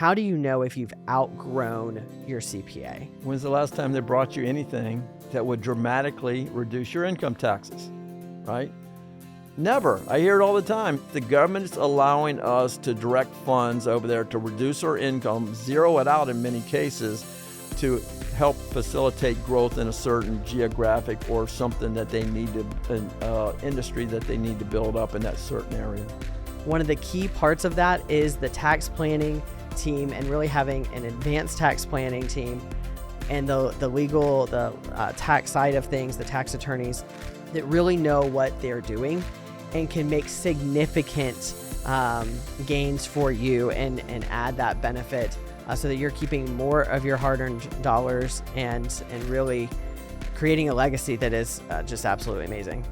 how do you know if you've outgrown your CPA? When's the last time they brought you anything that would dramatically reduce your income taxes, right? Never. I hear it all the time. The government's allowing us to direct funds over there to reduce our income, zero it out in many cases, to help facilitate growth in a certain geographic or something that they need to, industry that they need to build up in that certain area. One of the key parts of that is the tax planning team and really having an advanced tax planning team and the legal, tax side of things, the tax attorneys that really know what they're doing and can make significant gains for you and add that benefit so that you're keeping more of your hard-earned dollars and really creating a legacy that is just absolutely amazing.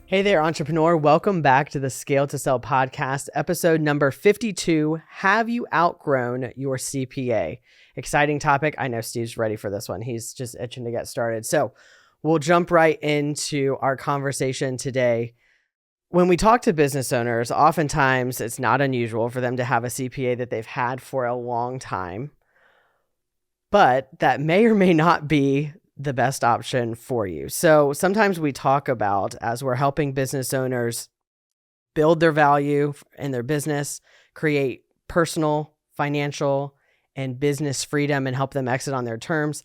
Hey there, entrepreneur. Welcome back to the Scale to Sell podcast, episode number 52. Have you outgrown your CPA? Exciting topic. I know Steve's ready for this one. He's just itching to get started. So we'll jump right into our conversation today. When we talk to business owners, oftentimes it's not unusual for them to have a CPA that they've had for a long time, but that may or may not be the best option for you. So sometimes we talk about, as we're helping business owners build their value in their business, create personal, financial, and business freedom and help them exit on their terms,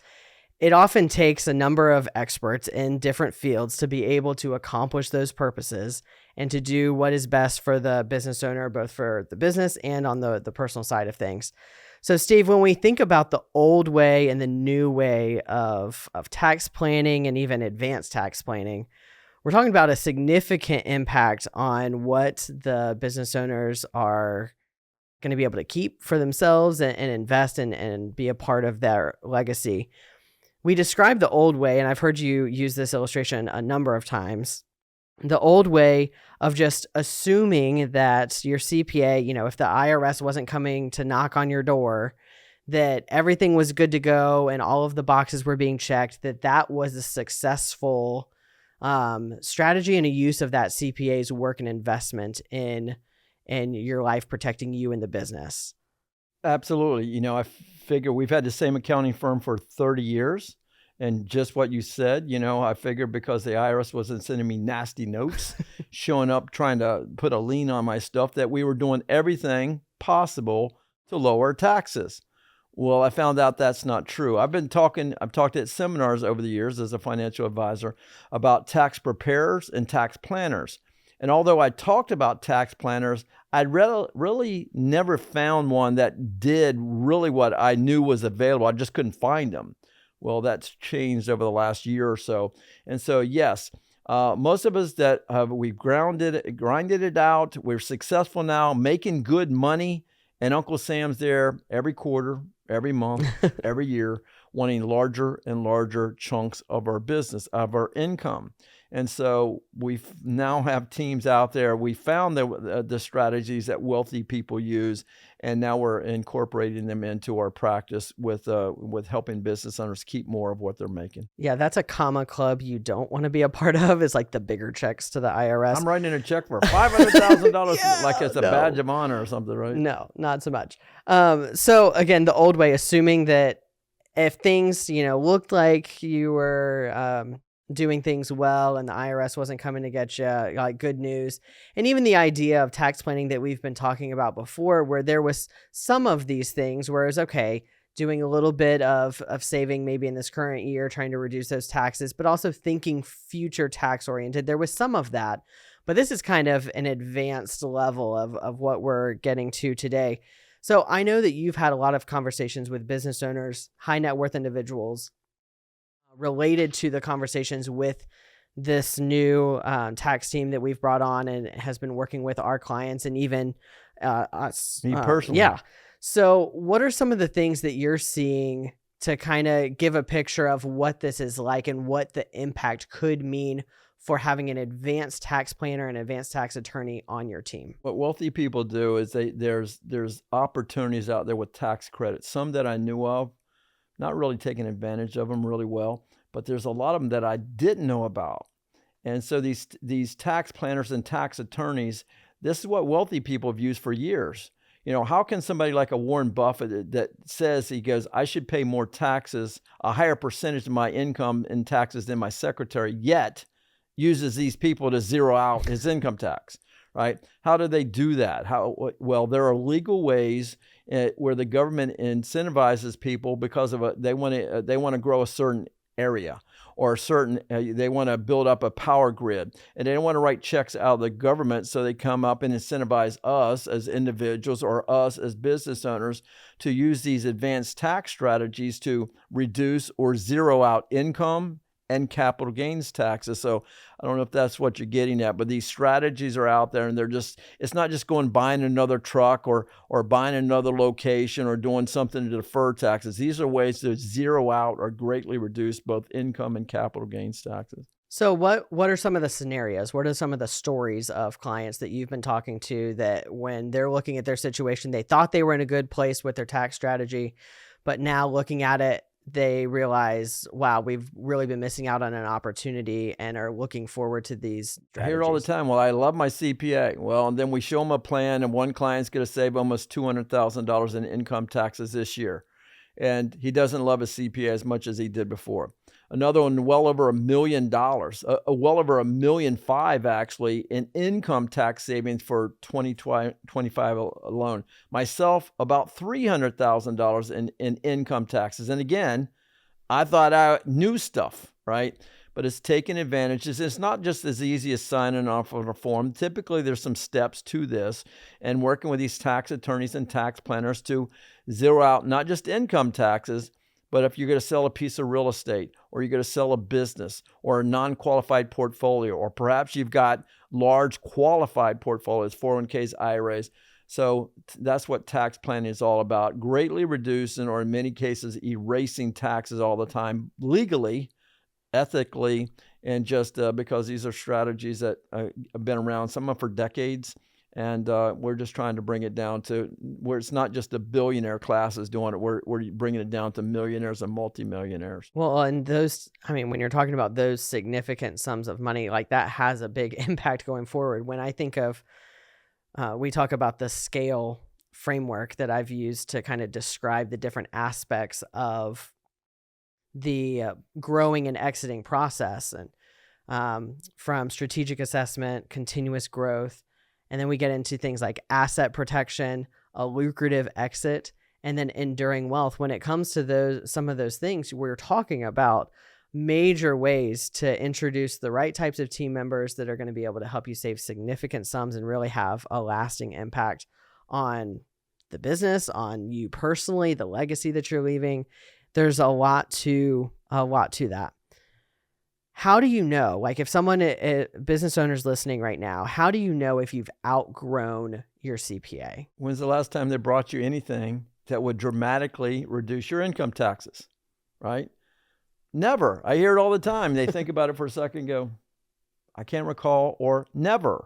it often takes a number of experts in different fields to be able to accomplish those purposes and to do what is best for the business owner, both for the business and on the personal side of things. So Steve, when we think about the old way and the new way of tax planning and even advanced tax planning, we're talking about a significant impact on what the business owners are going to be able to keep for themselves and invest and be a part of their legacy. We described the old way, and I've heard you use this illustration a number of times, the old way of just assuming that your CPA, if the IRS wasn't coming to knock on your door, that everything was good to go and all of the boxes were being checked, that was a successful strategy and a use of that CPA's work and investment in your life, protecting you and the business. Absolutely. I figure we've had the same accounting firm for 30 years. And just what you said, I figured because the IRS wasn't sending me nasty notes, showing up trying to put a lien on my stuff, that we were doing everything possible to lower taxes. Well, I found out that's not true. I've talked at seminars over the years as a financial advisor about tax preparers and tax planners. And although I talked about tax planners, I'd really never found one that did really what I knew was available. I just couldn't find them. Well, that's changed over the last year or so. And so, yes, most of us that we've grinded it out, we're successful now, making good money. And Uncle Sam's there every quarter, every month, every year, wanting larger and larger chunks of our business, of our income. And so we now have teams out there. We found the strategies that wealthy people use, and now we're incorporating them into our practice with helping business owners keep more of what they're making. Yeah, that's a comma club you don't want to be a part of. It's like the bigger checks to the IRS. I'm writing a check for $500,000 like it's a badge of honor or something, right? No, not so much. So again, the old way, assuming that if things, looked like you were doing things well and the IRS wasn't coming to get you, like good news. And even the idea of tax planning that we've been talking about before, where there was some of these things where it was okay, doing a little bit of saving maybe in this current year, trying to reduce those taxes, but also thinking future tax oriented. There was some of that, but this is kind of an advanced level of what we're getting to today. So I know that you've had a lot of conversations with business owners, high net worth individuals, related to the conversations with this new tax team that we've brought on and has been working with our clients and even us. Me personally. Yeah. So what are some of the things that you're seeing to kind of give a picture of what this is like and what the impact could mean for having an advanced tax planner and advanced tax attorney on your team? What wealthy people do is there's opportunities out there with tax credits, some that I knew of, not really taking advantage of them really well, but there's a lot of them that I didn't know about. And so these tax planners and tax attorneys, this is what wealthy people have used for years. How can somebody like a Warren Buffett that says, he goes, I should pay more taxes, a higher percentage of my income in taxes than my secretary, yet uses these people to zero out his income tax, right? How do they do that? Well, there are legal ways where the government incentivizes people because of they want to grow a certain area, or they want to build up a power grid, and they don't want to write checks out of the government, so they come up and incentivize us as individuals or us as business owners to use these advanced tax strategies to reduce or zero out income and capital gains taxes. So I don't know if that's what you're getting at, but these strategies are out there, and it's not just going buying another truck or buying another location or doing something to defer taxes. These are ways to zero out or greatly reduce both income and capital gains taxes. So what are some of the scenarios? What are some of the stories of clients that you've been talking to that when they're looking at their situation, they thought they were in a good place with their tax strategy, but now looking at it, they realize, wow, we've really been missing out on an opportunity, and are looking forward to these strategies? I hear it all the time. Well, I love my CPA. Well, and then we show them a plan, and one client's going to save almost $200,000 in income taxes this year. And he doesn't love his CPA as much as he did before. Another one, well over $1 million, well over $1.5 million actually in income tax savings for 2025 alone. Myself, about $300,000 in income taxes. And again, I thought I knew stuff, right? But it's taking advantages. It's not just as easy as signing off on a form. Typically, there's some steps to this, and working with these tax attorneys and tax planners to zero out not just income taxes, but if you're going to sell a piece of real estate, or you're going to sell a business, or a non-qualified portfolio, or perhaps you've got large qualified portfolios, 401ks, IRAs. So that's what tax planning is all about, greatly reducing, or in many cases, erasing taxes all the time, legally, ethically, and just because these are strategies that have been around, some of them for decades. And we're just trying to bring it down to where it's not just the billionaire classes doing it. We're bringing it down to millionaires and multimillionaires. Well, and when you're talking about those significant sums of money, like that has a big impact going forward. When I think of, we talk about the scale framework that I've used to kind of describe the different aspects of the growing and exiting process, and from strategic assessment, continuous growth. And then we get into things like asset protection, a lucrative exit, and then enduring wealth. When it comes to some of those things, we're talking about major ways to introduce the right types of team members that are going to be able to help you save significant sums and really have a lasting impact on the business, on you personally, the legacy that you're leaving. There's a lot to that. How do you know, like if someone, business owners listening right now, how do you know if you've outgrown your CPA? When's the last time they brought you anything that would dramatically reduce your income taxes, right? Never. I hear it all the time. They think about it for a second and go, I can't recall, or never,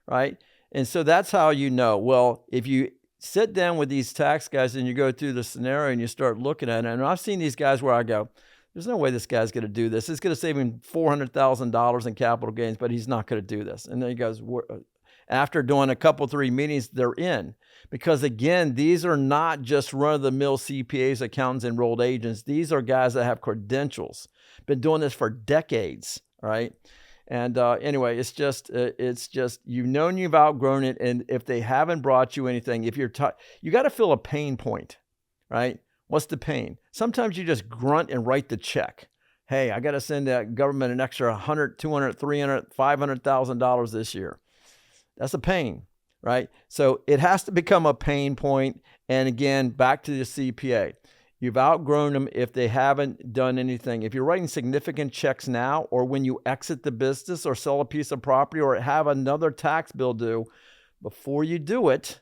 right? And so that's how you know. Well, if you sit down with these tax guys and you go through the scenario and you start looking at it, and I've seen these guys where I go, there's no way this guy's going to do this. It's going to save him $400,000 in capital gains, but he's not going to do this. And then he goes, after doing a couple, 3 meetings, they're in. Because again, these are not just run-of-the-mill CPAs, accountants, enrolled agents. These are guys that have credentials, been doing this for decades, right? And anyway, it's just you've known you've outgrown it, and if they haven't brought you anything, if you're you got to feel a pain point, right? What's the pain? Sometimes you just grunt and write the check. Hey, I got to send the government an extra $100, $200, $300, $500,000 this year. That's a pain, right? So it has to become a pain point. And again, back to the CPA. You've outgrown them if they haven't done anything. If you're writing significant checks now, or when you exit the business or sell a piece of property or have another tax bill due, before you do it,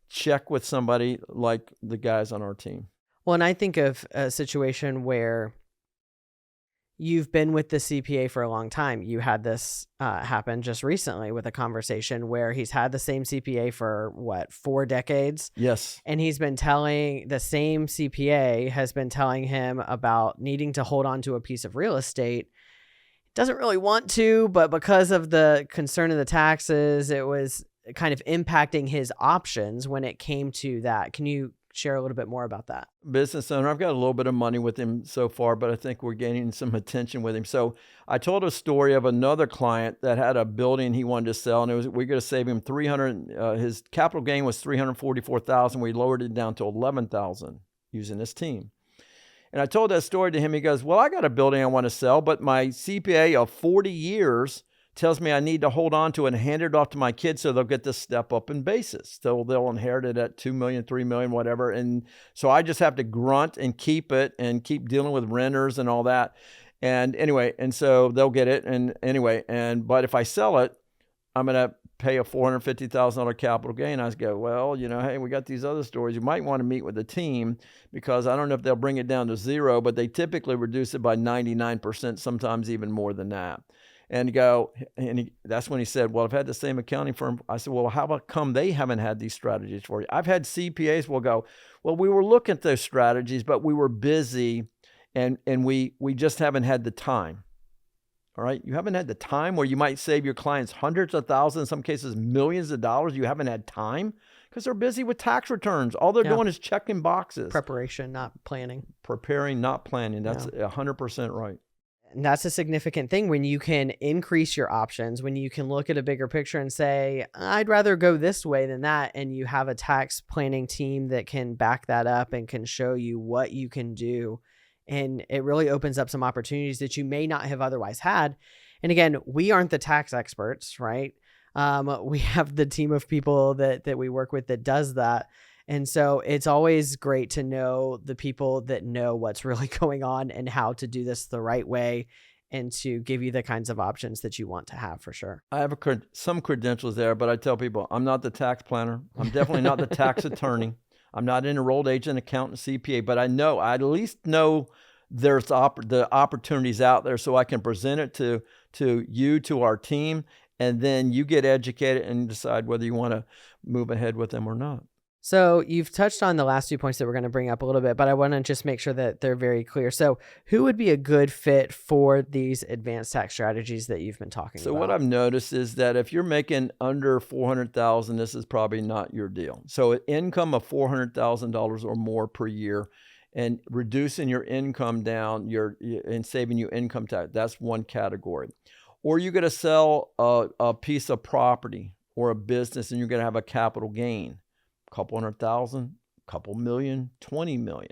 check with somebody like the guys on our team. Well, and I think of a situation where you've been with the CPA for a long time. You had this happen just recently with a conversation where he's had the same CPA for 4 decades? Yes. And he's been telling, the same CPA has been telling him about needing to hold on to a piece of real estate doesn't really want to, but because of the concern of the taxes, it was kind of impacting his options when it came to that. Can you share a little bit more about that? Business owner. I've got a little bit of money with him so far, but I think we're gaining some attention with him. So I told a story of another client that had a building he wanted to sell, and we're going to save him 300. His capital gain was 344,000. We lowered it down to 11,000 using this team. And I told that story to him. He goes, well, I got a building I want to sell, but my CPA of 40 years tells me I need to hold on to it and hand it off to my kids so they'll get this step up in basis. So they'll inherit it at 2 million, 3 million, whatever. And so I just have to grunt and keep it and keep dealing with renters and all that. And anyway, and so they'll get it. And anyway, but if I sell it, I'm going to pay a $450,000 capital gain. I go, well, hey, we got these other stories. You might want to meet with the team because I don't know if they'll bring it down to zero, but they typically reduce it by 99%, sometimes even more than that. That's when he said, well, I've had the same accounting firm. I said, well, how about come they haven't had these strategies for you? I've had CPAs will go, well, we were looking at those strategies, but we were busy and we just haven't had the time. All right. You haven't had the time where you might save your clients hundreds of thousands, in some cases, millions of dollars. You haven't had time because they're busy with tax returns. All they're doing is checking boxes. Preparation, not planning. Preparing, not planning. That's 100% right. And that's a significant thing when you can increase your options, when you can look at a bigger picture and say, I'd rather go this way than that. And you have a tax planning team that can back that up and can show you what you can do. And it really opens up some opportunities that you may not have otherwise had. And again, we aren't the tax experts, right? We have the team of people that we work with that does that. And so it's always great to know the people that know what's really going on and how to do this the right way and to give you the kinds of options that you want to have for sure. I have some credentials there, but I tell people I'm not the tax planner. I'm definitely not the tax attorney. I'm not an enrolled agent, accountant, CPA, but I at least know there's the opportunities out there so I can present it to our team, and then you get educated and decide whether you want to move ahead with them or not. So you've touched on the last 2 points that we're going to bring up a little bit, but I want to just make sure that they're very clear. So who would be a good fit for these advanced tax strategies that you've been talking about? So what I've noticed is that if you're making under $400,000, this is probably not your deal. So an income of $400,000 or more per year and reducing your income down and saving you income tax, that's one category. Or you're going to sell a piece of property or a business and you're going to have a capital gain. Couple 100,000, couple million, 20 million.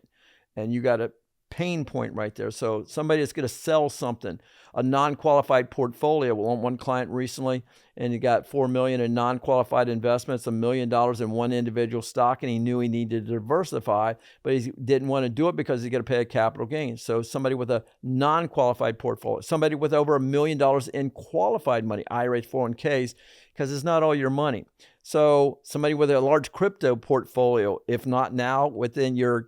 And you got a pain point right there. So somebody that's going to sell something, a non-qualified portfolio. One client recently, and he got $4 million in non-qualified investments, $1 million in one individual stock, and he knew he needed to diversify, but he didn't want to do it because he's going to pay a capital gain. So somebody with a non-qualified portfolio, somebody with over $1 million in qualified money, IRAs, 401ks, because it's not all your money. So somebody with a large crypto portfolio, if not now, within your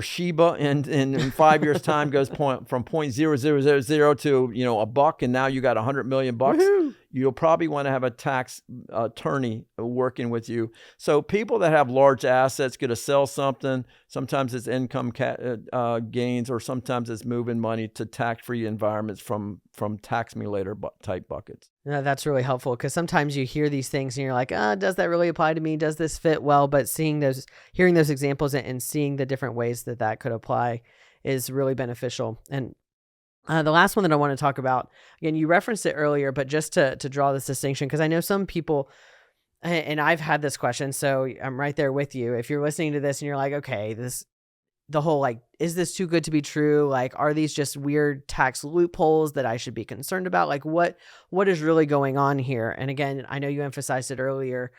Shiba, and in 5 years' time goes from 0.0000 to $1, and now you got $100 million. Woo-hoo. You'll probably want to have a tax attorney working with you. So people that have large assets going to sell something. Sometimes it's income gains, or sometimes it's moving money to tax-free environments from tax me later type buckets. No, that's really helpful because sometimes you hear these things and you're like, does that really apply to me? Does this fit well? But hearing those examples and seeing the different ways that could apply is really beneficial. And the last one that I want to talk about, again, you referenced it earlier, but just to draw this distinction, because I know some people, and I've had this question, so I'm right there with you. If you're listening to this and you're like, okay, the whole is this too good to be true? Are these just weird tax loopholes that I should be concerned about? What is really going on here? And again, I know you emphasized it earlier.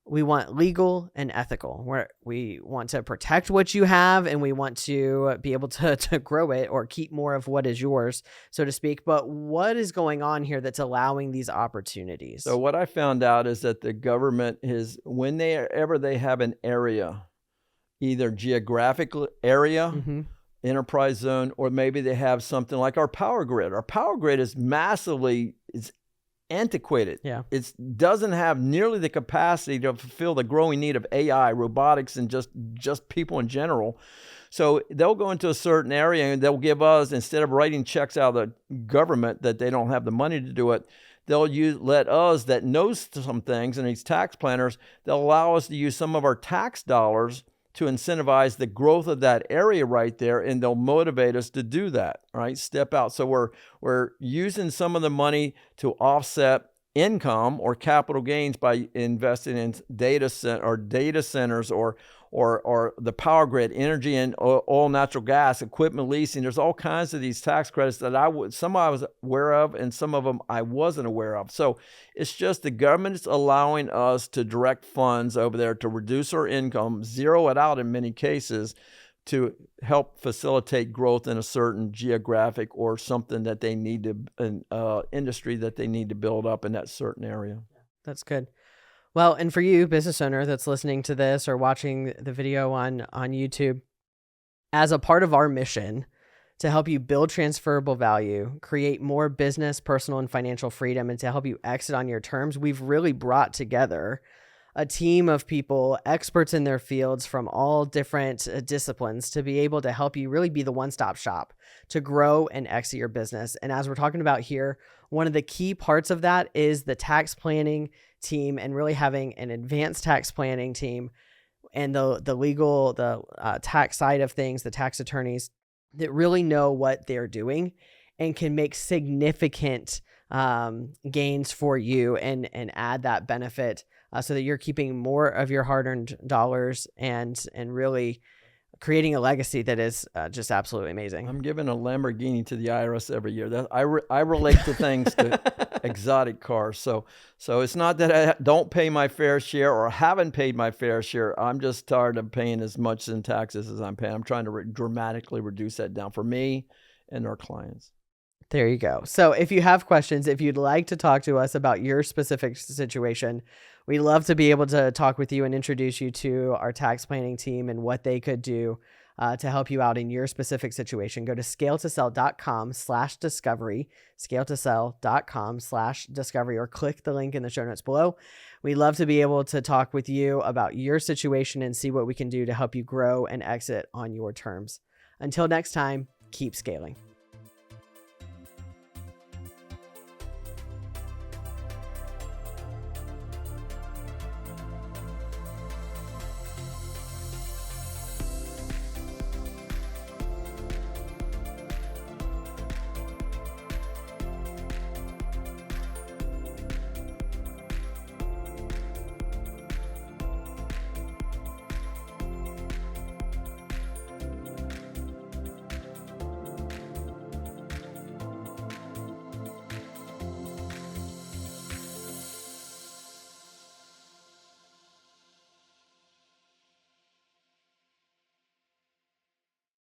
We want legal and ethical. We want to protect what you have, and we want to be able to grow it or keep more of what is yours, so to speak. But what is going on here that's allowing these opportunities? So what I found out is that the government is, whenever they have an area, either geographic area, enterprise zone, or maybe they have something like our power grid. Our power grid is massively antiquated. Yeah. It doesn't have nearly the capacity to fulfill the growing need of AI, robotics, and just people in general. So they'll go into a certain area and they'll give us, instead of writing checks out of the government that they don't have the money to do it, they'll let us that knows some things, and these tax planners, they'll allow us to use some of our tax dollars to incentivize the growth of that area right there, and they'll motivate us to do that, right? Step out. So we're using some of the money to offset income or capital gains by investing in data centers or the power grid, energy and oil, natural gas, equipment leasing. There's all kinds of these tax credits that some I was aware of and some of them I wasn't aware of. So it's just the government is allowing us to direct funds over there to reduce our income, zero it out in many cases, to help facilitate growth in a certain geographic or something that they need to, an industry that they need to build up in that certain area. That's good. Well, and for you, business owner that's listening to this or watching the video on YouTube, as a part of our mission to help you build transferable value, create more business, personal, and financial freedom, and to help you exit on your terms, we've really brought together a team of people, experts in their fields from all different disciplines, to be able to help you really be the one-stop shop to grow and exit your business. And as we're talking about here, one of the key parts of that is the tax planning team, and really having an advanced tax planning team and the legal, tax side of things, the tax attorneys that really know what they're doing and can make significant gains for you and add that benefit so that you're keeping more of your hard-earned dollars and really creating a legacy that is just absolutely amazing. I'm giving a Lamborghini to the IRS every year. I relate to things to exotic cars. So it's not that I don't pay my fair share or haven't paid my fair share. I'm just tired of paying as much in taxes as I'm paying. I'm trying to dramatically reduce that down for me and our clients. There you go. So if you have questions, if you'd like to talk to us about your specific situation, we'd love to be able to talk with you and introduce you to our tax planning team and what they could do to help you out in your specific situation. Go to scaletosell.com/discovery, scaletosell.com/discovery, or click the link in the show notes below. We'd love to be able to talk with you about your situation and see what we can do to help you grow and exit on your terms. Until next time, keep scaling.